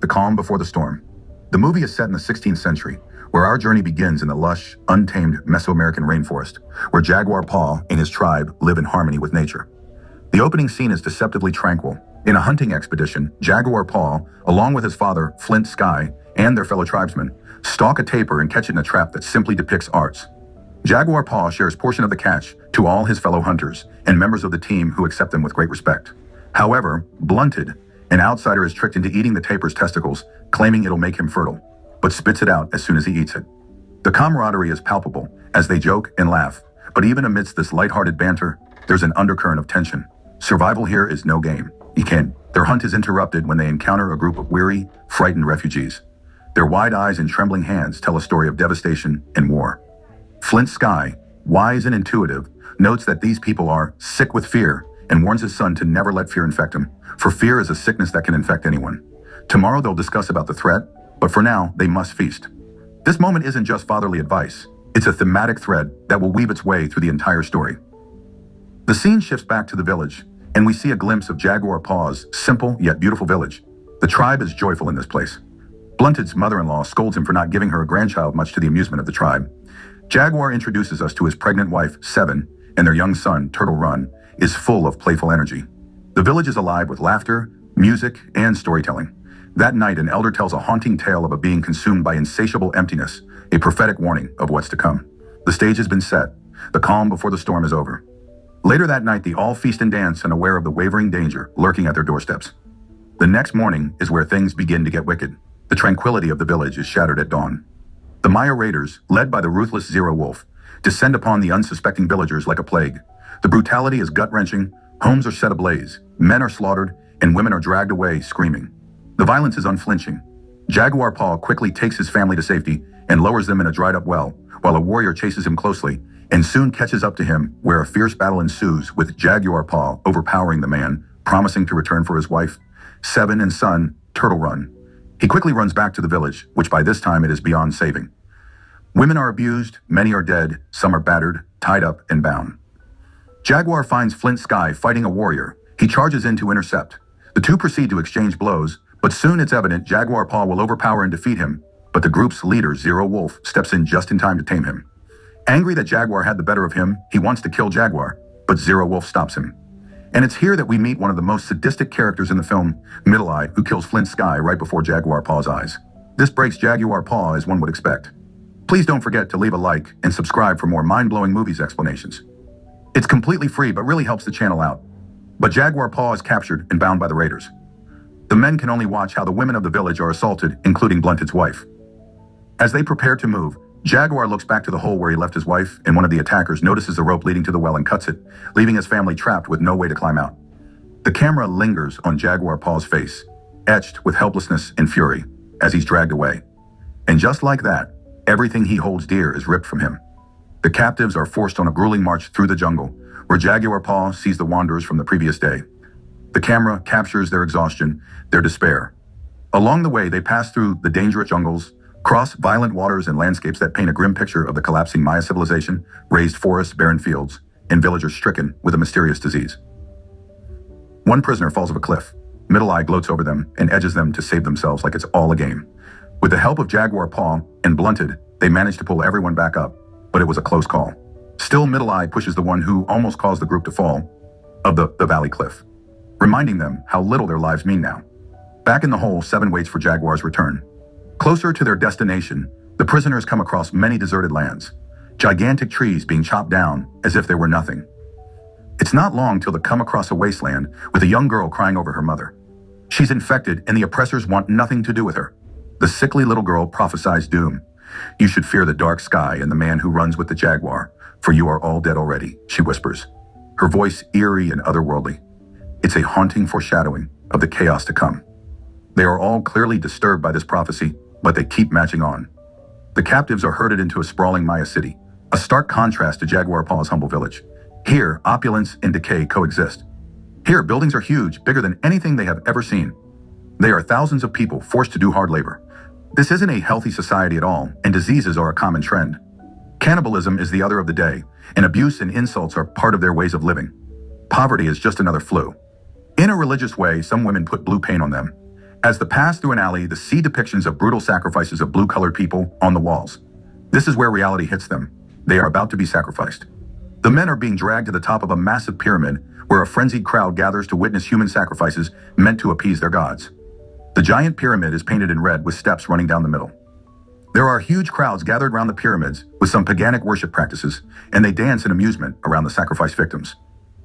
The Calm Before the Storm. The movie is set in the 16th century, where our journey begins in the lush, untamed Mesoamerican rainforest, where Jaguar Paw and his tribe live in harmony with nature. The opening scene is deceptively tranquil. In a hunting expedition, Jaguar Paw, along with his father, Flint Sky, and their fellow tribesmen, stalk a tapir and catch it in a trap that simply depicts arts. Jaguar Paw shares portion of the catch to all his fellow hunters and members of the team who accept them with great respect. However, Blunted, an outsider, is tricked into eating the tapir's testicles, claiming it'll make him fertile, but spits it out as soon as he eats it. The camaraderie is palpable as they joke and laugh, but even amidst this lighthearted banter, there's an undercurrent of tension. Survival here is no game. Their hunt is interrupted when they encounter a group of weary, frightened refugees. Their wide eyes and trembling hands tell a story of devastation and war. Flint Sky, wise and intuitive, notes that these people are sick with fear and warns his son to never let fear infect him, for fear is a sickness that can infect anyone. Tomorrow they'll discuss about the threat, but for now, they must feast. This moment isn't just fatherly advice. It's a thematic thread that will weave its way through the entire story. The scene shifts back to the village, and we see a glimpse of Jaguar Paw's simple yet beautiful village. The tribe is joyful in this place. Blunted's mother-in-law scolds him for not giving her a grandchild, much to the amusement of the tribe. Jaguar introduces us to his pregnant wife, Seven, and their young son, Turtle Run, is full of playful energy. The village is alive with laughter, music, and storytelling. That night, an elder tells a haunting tale of a being consumed by insatiable emptiness, a prophetic warning of what's to come. The stage has been set. The calm before the storm is over. Later that night, they all feast and dance, unaware of the wavering danger lurking at their doorsteps. The next morning is where things begin to get wicked. The tranquility of the village is shattered at dawn. The Maya raiders, led by the ruthless Zero Wolf, descend upon the unsuspecting villagers like a plague. The brutality is gut-wrenching, homes are set ablaze, men are slaughtered, and women are dragged away screaming. The violence is unflinching. Jaguar Paw quickly takes his family to safety and lowers them in a dried-up well, while a warrior chases him closely and soon catches up to him, where a fierce battle ensues, with Jaguar Paw overpowering the man, promising to return for his wife, Seven, and son, Turtle Run. He quickly runs back to the village, which by this time it is beyond saving. Women are abused, many are dead, some are battered, tied up, and bound. Jaguar finds Flint Sky fighting a warrior. He charges in to intercept. The two proceed to exchange blows, but soon it's evident Jaguar Paw will overpower and defeat him, but the group's leader, Zero Wolf, steps in just in time to tame him. Angry that Jaguar had the better of him, he wants to kill Jaguar, but Zero Wolf stops him. And it's here that we meet one of the most sadistic characters in the film, Middle-Eye, who kills Flint Sky right before Jaguar Paw's eyes. This breaks Jaguar Paw as one would expect. Please don't forget to leave a like and subscribe for more mind-blowing movies explanations. It's completely free, but really helps the channel out. But Jaguar Paw is captured and bound by the raiders. The men can only watch how the women of the village are assaulted, including Blunted's wife. As they prepare to move, Jaguar looks back to the hole where he left his wife, and one of the attackers notices the rope leading to the well and cuts it, leaving his family trapped with no way to climb out. The camera lingers on Jaguar Paw's face, etched with helplessness and fury, as he's dragged away. And just like that, everything he holds dear is ripped from him. The captives are forced on a grueling march through the jungle, where Jaguar Paw sees the wanderers from the previous day. The camera captures their exhaustion, their despair. Along the way, they pass through the dangerous jungles, cross violent waters and landscapes that paint a grim picture of the collapsing Maya civilization, raised forests, barren fields, and villagers stricken with a mysterious disease. One prisoner falls off a cliff. Middle-Eye gloats over them and edges them to save themselves like it's all a game. With the help of Jaguar Paw and Blunted, they manage to pull everyone back up, but it was a close call. Still, Middle-Eye pushes the one who almost caused the group to fall of the valley cliff, reminding them how little their lives mean now. Back in the hole, Seven waits for Jaguar's return. Closer to their destination, the prisoners come across many deserted lands, gigantic trees being chopped down as if they were nothing. It's not long till they come across a wasteland with a young girl crying over her mother. She's infected and the oppressors want nothing to do with her. The sickly little girl prophesies doom. "You should fear the dark sky and the man who runs with the jaguar, for you are all dead already," she whispers, her voice eerie and otherworldly. It's a haunting foreshadowing of the chaos to come. They are all clearly disturbed by this prophecy, but they keep marching on. The captives are herded into a sprawling Maya city, a stark contrast to Jaguar Paw's humble village. Here, opulence and decay coexist. Here, buildings are huge, bigger than anything they have ever seen. They are thousands of people forced to do hard labor. This isn't a healthy society at all, and diseases are a common trend. Cannibalism is the other of the day, and abuse and insults are part of their ways of living. Poverty is just another flu. In a religious way, some women put blue paint on them. As they pass through an alley, they see depictions of brutal sacrifices of blue-colored people on the walls. This is where reality hits them. They are about to be sacrificed. The men are being dragged to the top of a massive pyramid where a frenzied crowd gathers to witness human sacrifices meant to appease their gods. The giant pyramid is painted in red with steps running down the middle. There are huge crowds gathered around the pyramids with some paganic worship practices, and they dance in amusement around the sacrifice victims.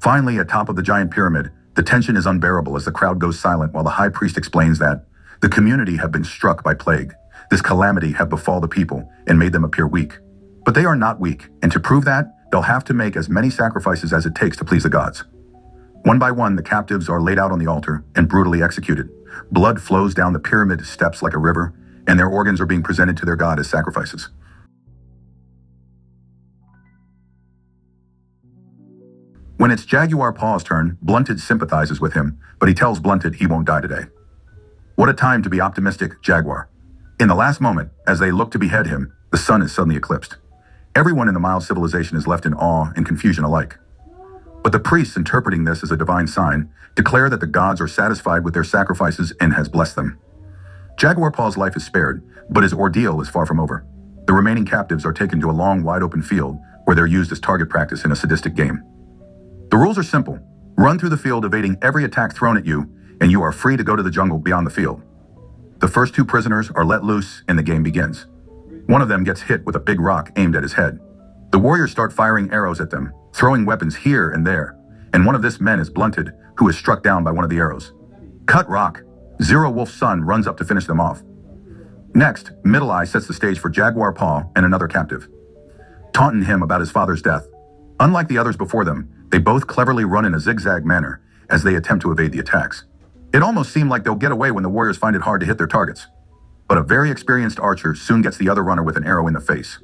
Finally, atop of the giant pyramid, the tension is unbearable as the crowd goes silent while the high priest explains that the community have been struck by plague. This calamity have befall the people and made them appear weak. But they are not weak, and to prove that, they'll have to make as many sacrifices as it takes to please the gods. One by one, the captives are laid out on the altar and brutally executed. Blood flows down the pyramid steps like a river, and their organs are being presented to their god as sacrifices. When it's Jaguar Paw's turn, Blunted sympathizes with him, but he tells Blunted he won't die today. What a time to be optimistic, Jaguar. In the last moment, as they look to behead him, the sun is suddenly eclipsed. Everyone in the mild civilization is left in awe and confusion alike. But the priests, interpreting this as a divine sign, declare that the gods are satisfied with their sacrifices and has blessed them. Jaguar Paw's life is spared, but his ordeal is far from over. The remaining captives are taken to a long, wide-open field where they're used as target practice in a sadistic game. The rules are simple. Run through the field evading every attack thrown at you, and you are free to go to the jungle beyond the field. The first two prisoners are let loose and the game begins. One of them gets hit with a big rock aimed at his head. The warriors start firing arrows at them, throwing weapons here and there, and one of this men is Blunted, who is struck down by one of the arrows. Cut rock. Zero Wolf's son runs up to finish them off. Next, Middle Eye sets the stage for Jaguar Paw and another captive, taunting him about his father's death. Unlike the others before them, they both cleverly run in a zigzag manner as they attempt to evade the attacks. It almost seemed like they'll get away when the warriors find it hard to hit their targets. But a very experienced archer soon gets the other runner with an arrow in the face,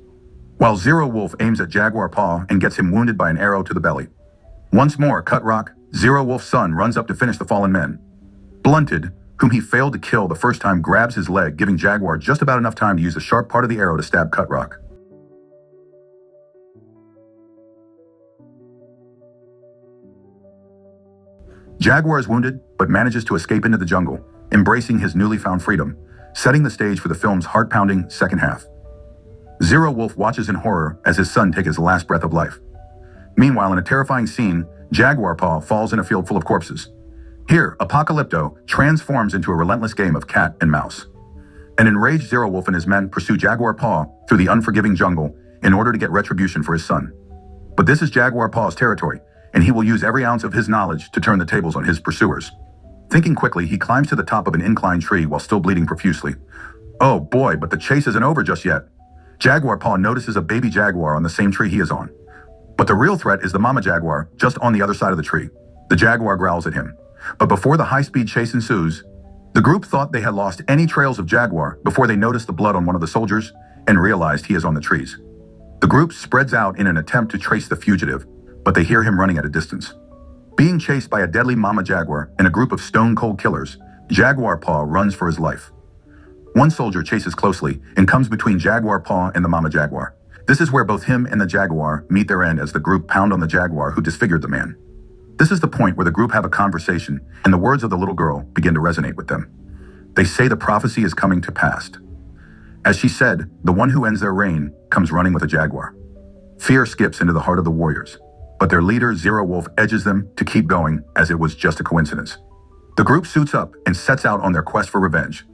while Zero Wolf aims at Jaguar Paw and gets him wounded by an arrow to the belly. Once more, Cut Rock, Zero Wolf's son runs up to finish the fallen men. Blunted, whom he failed to kill the first time, grabs his leg, giving Jaguar just about enough time to use the sharp part of the arrow to stab Cut Rock. Jaguar is wounded, but manages to escape into the jungle, embracing his newly found freedom, setting the stage for the film's heart-pounding second half. Zero Wolf watches in horror as his son takes his last breath of life. Meanwhile, in a terrifying scene, Jaguar Paw falls in a field full of corpses. Here, Apocalypto transforms into a relentless game of cat and mouse. An enraged Zero Wolf and his men pursue Jaguar Paw through the unforgiving jungle in order to get retribution for his son. But this is Jaguar Paw's territory, and he will use every ounce of his knowledge to turn the tables on his pursuers. Thinking quickly, he climbs to the top of an inclined tree while still bleeding profusely. Oh boy, but the chase isn't over just yet. Jaguar Paw notices a baby jaguar on the same tree he is on. But the real threat is the mama jaguar just on the other side of the tree. The jaguar growls at him. But before the high-speed chase ensues, the group thought they had lost any trails of jaguar before they noticed the blood on one of the soldiers and realized he is on the trees. The group spreads out in an attempt to trace the fugitive, but they hear him running at a distance. Being chased by a deadly mama jaguar and a group of stone-cold killers, Jaguar Paw runs for his life. One soldier chases closely and comes between Jaguar Paw and the mama jaguar. This is where both him and the jaguar meet their end as the group pound on the jaguar who disfigured the man. This is the point where the group have a conversation and the words of the little girl begin to resonate with them. They say the prophecy is coming to pass. As she said, the one who ends their reign comes running with a jaguar. Fear skips into the heart of the warriors, but their leader, Zero Wolf, edges them to keep going as it was just a coincidence. The group suits up and sets out on their quest for revenge.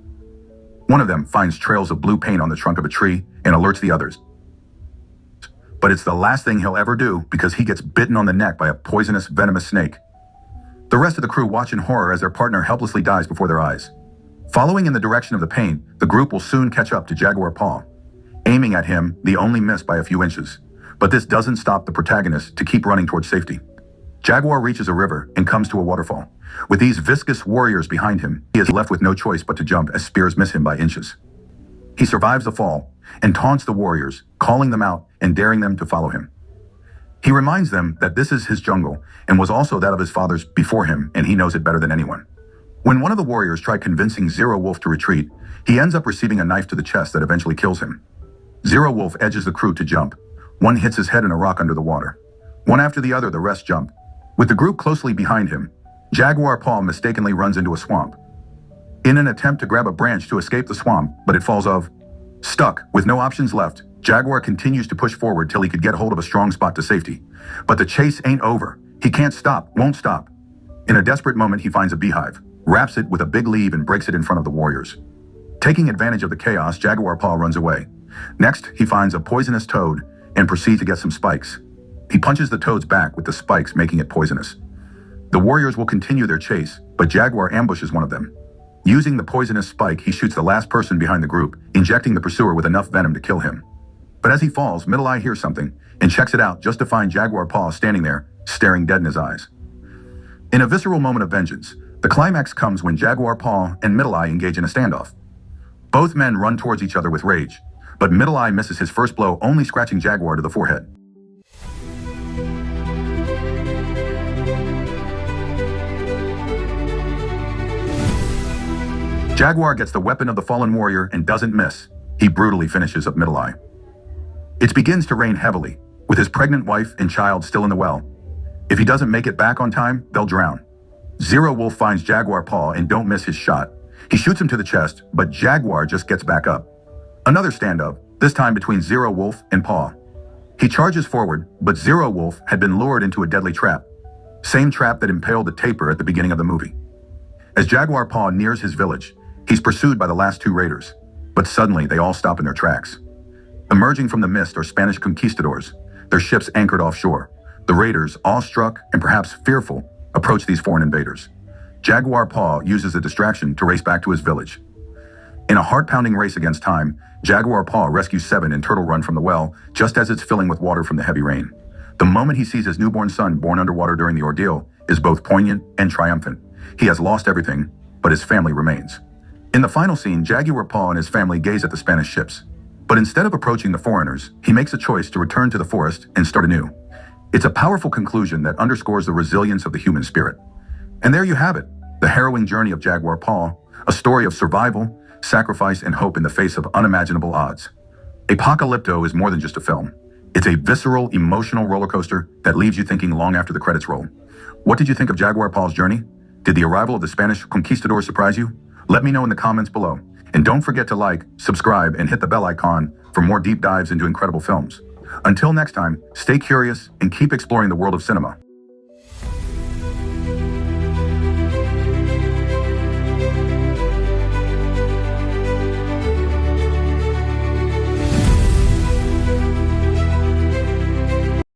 One of them finds trails of blue paint on the trunk of a tree and alerts the others. But it's the last thing he'll ever do because he gets bitten on the neck by a poisonous, venomous snake. The rest of the crew watch in horror as their partner helplessly dies before their eyes. Following in the direction of the paint, the group will soon catch up to Jaguar Paw. Aiming at him, they only miss by a few inches. But this doesn't stop the protagonist to keep running towards safety. Jaguar reaches a river and comes to a waterfall. With these viscous warriors behind him, he is left with no choice but to jump as spears miss him by inches. He survives the fall and taunts the warriors, calling them out and daring them to follow him. He reminds them that this is his jungle and was also that of his fathers before him, and he knows it better than anyone. When one of the warriors tried convincing Zero Wolf to retreat, he ends up receiving a knife to the chest that eventually kills him. Zero Wolf edges the crew to jump. One hits his head in a rock under the water. One after the other, the rest jump. With the group closely behind him, Jaguar Paw mistakenly runs into a swamp. in an attempt to grab a branch to escape the swamp, but it falls off. Stuck, with no options left, Jaguar continues to push forward till he could get hold of a strong spot to safety. But the chase ain't over. He can't stop, won't stop. In a desperate moment, he finds a beehive, wraps it with a big leaf and breaks it in front of the warriors. Taking advantage of the chaos, Jaguar Paw runs away. Next, he finds a poisonous toad and proceeds to get some spikes. He punches the toad's back with the spikes, making it poisonous. The warriors will continue their chase, but Jaguar ambushes one of them. Using the poisonous spike, he shoots the last person behind the group, injecting the pursuer with enough venom to kill him. But as he falls, Middle Eye hears something and checks it out just to find Jaguar Paw standing there, staring dead in his eyes. In a visceral moment of vengeance, the climax comes when Jaguar Paw and Middle Eye engage in a standoff. Both men run towards each other with rage, but Middle Eye misses his first blow, only scratching Jaguar to the forehead. Jaguar gets the weapon of the fallen warrior and doesn't miss. He brutally finishes up Middle Eye. It begins to rain heavily, with his pregnant wife and child still in the well. If he doesn't make it back on time, they'll drown. Zero Wolf finds Jaguar Paw and don't miss his shot. He shoots him to the chest, but Jaguar just gets back up. Another standoff, this time between Zero Wolf and Paw. He charges forward, but Zero Wolf had been lured into a deadly trap. Same trap that impaled the tapir at the beginning of the movie. As Jaguar Paw nears his village, he's pursued by the last two raiders, but suddenly they all stop in their tracks. Emerging from the mist are Spanish conquistadors, their ships anchored offshore. The raiders, awestruck and perhaps fearful, approach these foreign invaders. Jaguar Paw uses the distraction to race back to his village. In a heart-pounding race against time, Jaguar Paw rescues Seven and Turtle Run from the well just as it's filling with water from the heavy rain. The moment he sees his newborn son born underwater during the ordeal is both poignant and triumphant. He has lost everything, but his family remains. In the final scene, Jaguar Paw and his family gaze at the Spanish ships. But instead of approaching the foreigners, he makes a choice to return to the forest and start anew. It's a powerful conclusion that underscores the resilience of the human spirit. And there you have it, the harrowing journey of Jaguar Paw, a story of survival, sacrifice, and hope in the face of unimaginable odds. Apocalypto is more than just a film. It's a visceral, emotional roller coaster that leaves you thinking long after the credits roll. What did you think of Jaguar Paw's journey? Did the arrival of the Spanish conquistadors surprise you? Let me know in the comments below. And don't forget to like, subscribe, and hit the bell icon for more deep dives into incredible films. Until next time, stay curious and keep exploring the world of cinema.